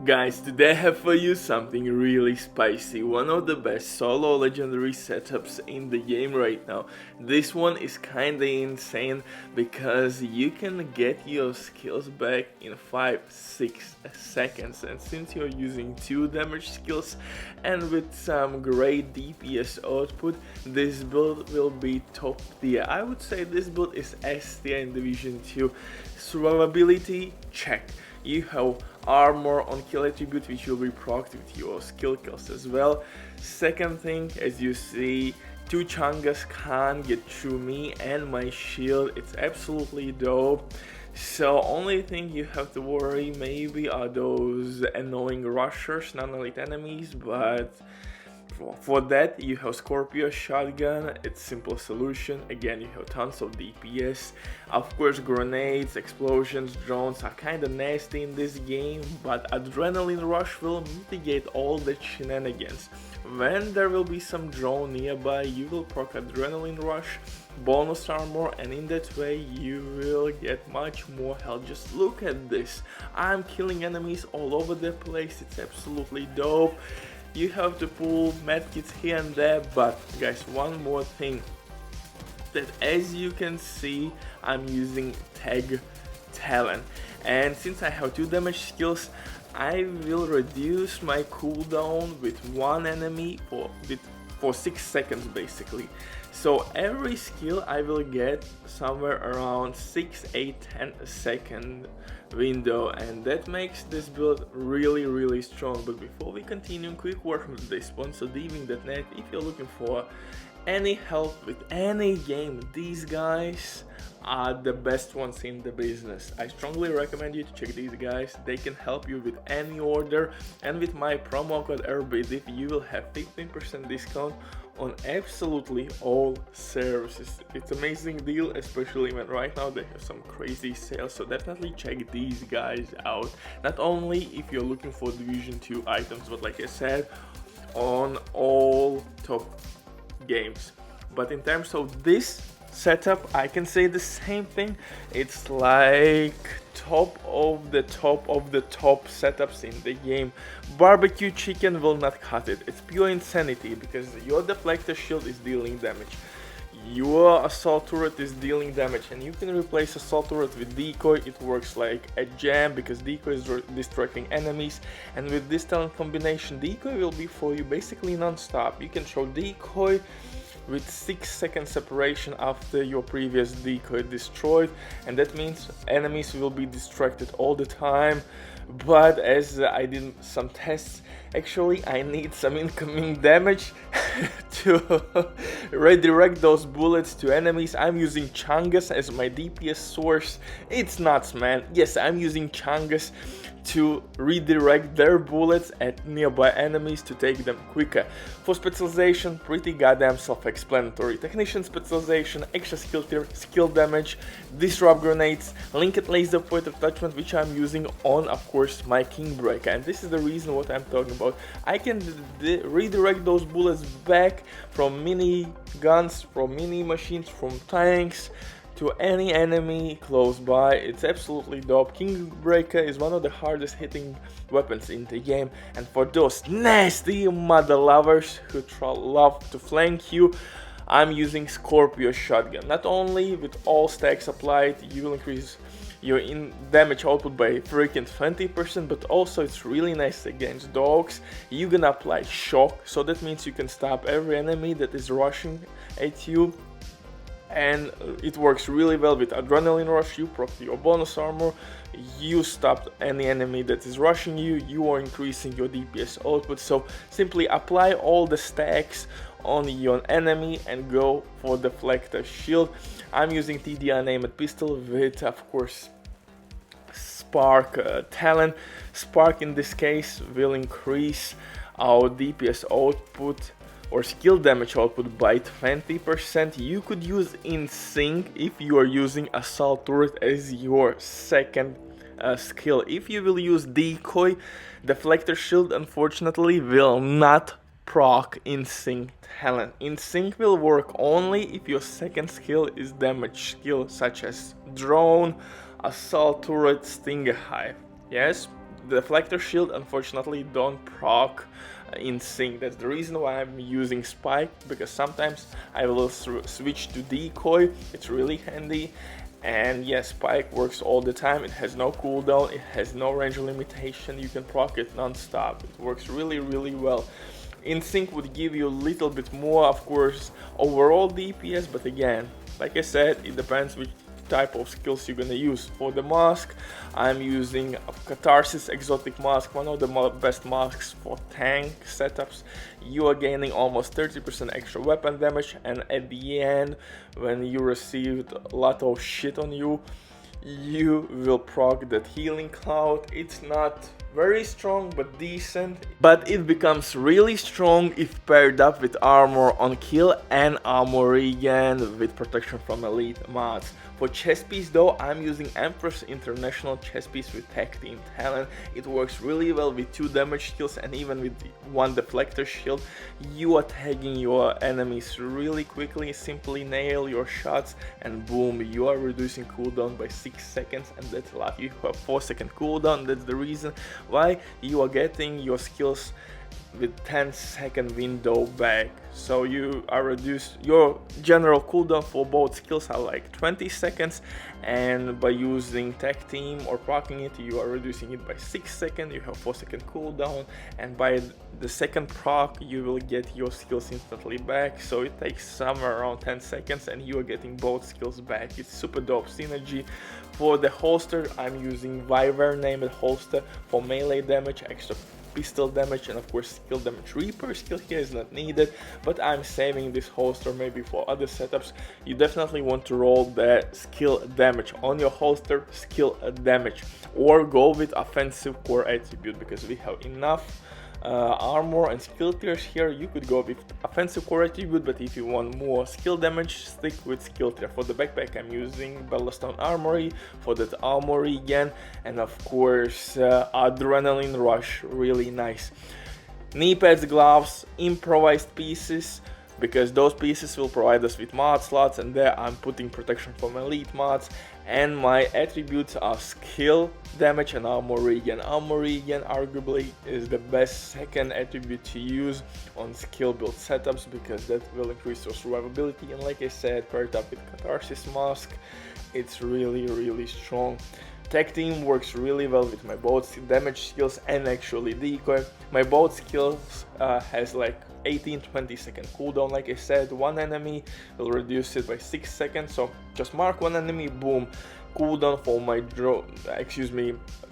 Guys, today I have for you something really spicy, one of the best solo legendary setups in the game right now. This one is kinda insane because you can get your skills back in 5-6 seconds, and since you're using 2 damage skills and with some great DPS output, this build will be top tier. I would say this build is S tier in Division 2. Survivability, check. You have armor on kill attribute, which will be procced with your skill kills as well. Second thing, as you see, 2 Chungas can't get through me and my shield. It's absolutely dope. So only thing you have to worry maybe are those annoying rushers, non-elite enemies, but for that you have Scorpio shotgun. It's simple solution. Again, you have tons of DPS. Of course, grenades, explosions, drones are kinda nasty in this game, but adrenaline rush will mitigate all the shenanigans. When there will be some drone nearby, you will proc adrenaline rush, bonus armor, and in that way you will get much more health. Just look at this. I'm killing enemies all over the place. It's absolutely dope. You have to pull medkits here and there, but guys, one more thing, that as you can see, I'm using tag talent, and since I have 2 damage skills, I will reduce my cooldown with one enemy for 6 seconds basically. So every skill I will get somewhere around 6, 8, 10 second window, and that makes this build really strong. But before we continue, quick word from the sponsor Diving.net. If you're looking for any help with any game, these guys are the best ones in the business. I strongly recommend you to check these guys. They can help you with any order, and with my promo code RBDIV you will have 15% discount on absolutely all services. It's an amazing deal, especially when right now they have some crazy sales, so definitely check these guys out. Not only if you're looking for Division 2 items, but like I said, on all top games. But in terms of this setup, I can say the same thing. It's like top of the top setups in the game. Barbecue chicken will not cut it. It's pure insanity because your deflector shield is dealing damage, your assault turret is dealing damage, and you can replace assault turret with decoy. It works like a jam because decoy is distracting enemies, and with this talent combination, decoy will be for you basically non-stop. You can throw decoy with 6 second separation after your previous decoy destroyed, and that means enemies will be distracted all the time. But as I did some tests, actually I need some incoming damage to redirect those bullets to enemies. I'm using Chungas as my DPS source. It's nuts, man. Yes, I'm using Chungas to redirect their bullets at nearby enemies to take them quicker. For specialization, pretty goddamn self-explanatory. Technician specialization, extra skill tier, skill damage, disrupt grenades, linked laser point of attachment, which I'm using on, of course, my Kingbreaker. And this is the reason what I'm talking about. I can redirect those bullets back from mini guns, from mini machines, from tanks, to any enemy close by. It's absolutely dope. Kingbreaker is one of the hardest hitting weapons in the game, and for those nasty mother lovers who love to flank you, I'm using Scorpio shotgun. Not only with all stacks applied you will increase your damage output by freaking 20%, but also it's really nice against dogs. You gonna apply shock, so that means you can stop every enemy that is rushing at you, and it works really well with adrenaline rush. You proc your bonus armor, you stopped any enemy that is rushing you, you are increasing your DPS output. So simply apply all the stacks on your enemy and go for Deflector shield. I'm using TDR aimed pistol with, of course, Spark talent. Spark in this case will increase our DPS output or skill damage output by 20%. You could use in sync if you are using assault turret as your second skill. If you will use decoy, deflector shield unfortunately will not proc in sync talent. In sync will work only if your second skill is damage skill, such as drone, assault turret, stinger hive. Yes, the Deflector shield unfortunately don't proc in sync. That's the reason why I'm using Spike, because sometimes I will switch to Decoy. It's really handy. And yes, Spike works all the time. It has no cooldown, it has no range limitation, you can proc it non-stop. It works really well. InSync would give you a little bit more, of course, overall DPS, but again, like I said, it depends which type of skills you're gonna use. For the mask, I'm using a Catharsis exotic mask, one of the best masks for tank setups. You are gaining almost 30% extra weapon damage, and at the end, when you received a lot of shit on you, you will proc that healing cloud. It's not very strong but decent, but it becomes really strong if paired up with armor on kill and armor regen with protection from elite mods. For chest piece though, I'm using Empress International chest piece with tag team talent. It works really well with 2 damage skills, and even with 1 deflector shield. You are tagging your enemies really quickly, simply nail your shots and boom, you are reducing cooldown by 6 seconds, and that's a lot. You have 4-second cooldown. That's the reason why you are getting your skills with 10-second window back. So you are reduced, your general cooldown for both skills are like 20 seconds, and by using tag team or proccing it, you are reducing it by 6 seconds. You have 4-second cooldown, and by the second proc you will get your skills instantly back. So it takes somewhere around 10 seconds and you are getting both skills back. It's super dope synergy. For the holster, I'm using Wyvern named holster for melee damage, extra pistol damage, and of course skill damage. Reaper skill here is not needed, but I'm saving this holster maybe for other setups. You definitely want to roll the skill damage on your holster, skill damage, or go with offensive core attribute, because we have enough armor and skill tiers here. You could go with offensive core attribute, but if you want more skill damage, stick with skill tier. For the backpack, I'm using Bellastone Armory for that armor again, and of course Adrenaline Rush, really nice. Knee pads, gloves, improvised pieces, because those pieces will provide us with mod slots, and there I'm putting protection from elite mods. And my attributes are skill damage and armor regen. Armor regen arguably is the best second attribute to use on skill build setups, because that will increase your survivability, and like I said, paired up with Catharsis mask, it's really strong. Tag team works really well with my both damage skills and actually decoy. My both skills has like 18-20 second cooldown. Like I said, 1 enemy will reduce it by 6 seconds, so just mark 1 enemy, boom, cooldown for my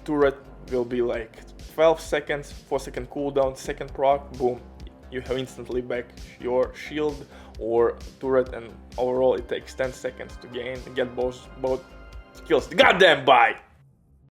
turret will be like 12 seconds, 4-second cooldown, second proc, boom, you have instantly back your shield or turret, and overall it takes 10 seconds to get both skills. Goddamn, bye!